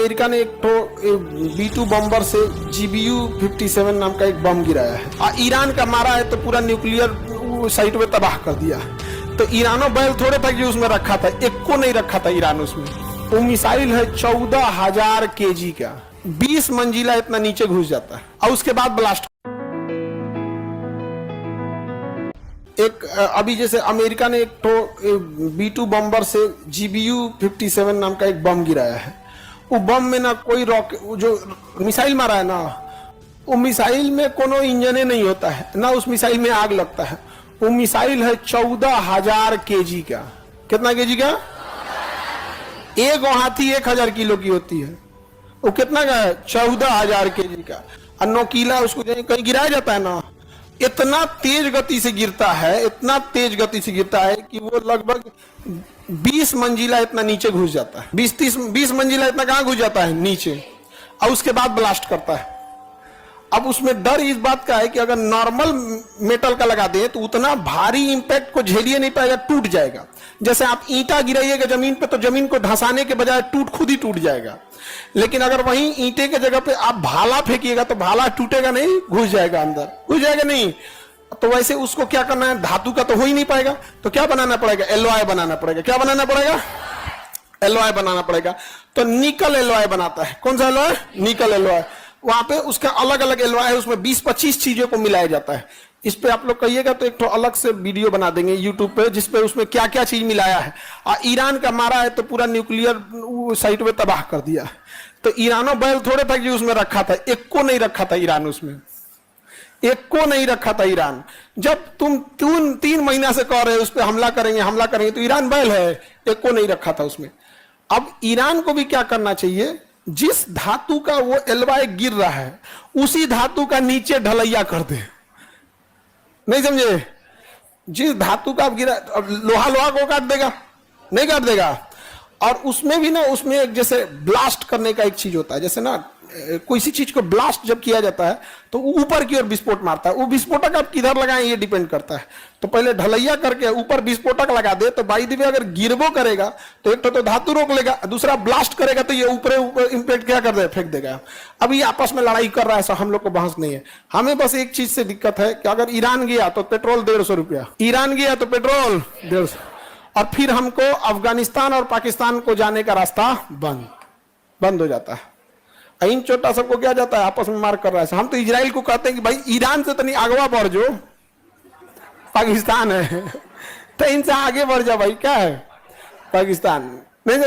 America ने एक तो B2 बम्बर से GBU-57 नाम का एक बम गिराया है और ईरान का मारा है तो पूरा न्यूक्लियर साइट में तबाह कर दिया। तो ईरानो बैल थोड़े था कि उसमें रखा था, एक को नहीं रखा था ईरान उसमें। वो मिसाइल है 14,000 kg का, 20 मंजिला इतना नीचे घुस जाता है और उसके बाद ब्लास्ट। एक अभी जैसे अमेरिका ने एक तो B2 बम्बर से GBU-57 नाम का एक बम गिराया है। वो बम में ना कोई रॉकेट, जो मिसाइल मारा है ना, वो मिसाइल में कोनो इंजन नहीं होता है ना, उस मिसाइल में आग लगता है। वो मिसाइल है 14,000 kg का। कितना केजी का? एक हाथी 1,000 किलो की होती है। वो कितना का है? 14,000 kg का। और नोकीला उसको कहीं गिराया जाता है ना, इतना तेज गति से गिरता है, इतना तेज गति से गिरता है कि वो लगभग 20 मंजिला इतना नीचे घुस जाता है। 20 मंजिला इतना कहां घुस जाता है? नीचे। और उसके बाद ब्लास्ट करता है। अब उसमें डर इस बात का है कि अगर नॉर्मल मेटल का लगा दे तो उतना भारी इंपैक्ट को झेलिए नहीं पाएगा, टूट जाएगा। जैसे आप ईंटा गिराइएगा जमीन पे तो जमीन को धंसाने के बजाय खुद ही टूट जाएगा। लेकिन अगर वहीं ईंटे के जगह पे आप भाला फेंकिएगा तो भाला टूटेगा नहीं, घुस जाएगा अंदर, घुस जाएगा नहीं। तो वैसे उसको क्या करना है? धातु का तो हो ही नहीं पाएगा, तो क्या बनाना पड़ेगा? एलॉय बनाना पड़ेगा। क्या बनाना पड़ेगा? एलॉय बनाना पड़ेगा। तो निकल एलॉय बनाता है। कौन सा एलॉय? निकल एलॉय। वहां पे उसका अलग अलग एलॉय है, उसमें 20-25 चीजों को मिलाया जाता है। इस पे आप लोग कहिएगा तो एक तो अलग से वीडियो बना देंगे यूट्यूब पे, जिसपे उसमें क्या क्या चीज मिलाया है। और ईरान का मारा है तो पूरा न्यूक्लियर साइट में तबाह कर दिया। तो ईरानो बैल थोड़े था कि उसमें रखा था, एक को नहीं रखा था ईरान उसमें, एक को नहीं रखा था ईरान। जब तुम 3 महीना से कह रहे हो उस पर हमला करेंगे, तो ईरान बैल है, एक को नहीं रखा था उसमें। अब ईरान को भी क्या करना चाहिए? जिस धातु का वो एलवाय गिर रहा है उसी धातु का नीचे ढलैया कर दे। नहीं समझे? जिस धातु का गिरा, अब लोहा को काट देगा? नहीं काट देगा। और उसमें भी ना, उसमें एक जैसे ब्लास्ट करने का एक चीज होता है, जैसे ना कोई सी चीज को ब्लास्ट जब किया जाता है तो ऊपर की ओर विस्फोट मारता है। वो विस्फोटक आप किधर लगाएं ये डिपेंड करता है। तो पहले ढलैया करके ऊपर विस्फोटक लगा दे तो बाई द वे अगर गिरबो करेगा तो एक तो धातु रोक लेगा, दूसरा ब्लास्ट करेगा तो ये ऊपर इंपैक्ट क्या कर दे? फेंक देगा। अब ये आपस में लड़ाई कर रहा है, हम लोग को बहस नहीं है। हमें बस एक चीज से दिक्कत है कि अगर ईरान गया तो पेट्रोल 150 रुपया, ईरान गया तो पेट्रोल 150, और फिर हमको अफगानिस्तान और पाकिस्तान को जाने का रास्ता बंद हो जाता है। इन छोटा सबको क्या जाता है? आपस में मार कर रहा है। हम तो इजराइल को कहते हैं कि भाई ईरान से तो नहीं आगवा बढ़, जो पाकिस्तान है तो इनसे आगे बढ़ जा भाई। क्या है? पाकिस्तान नहीं।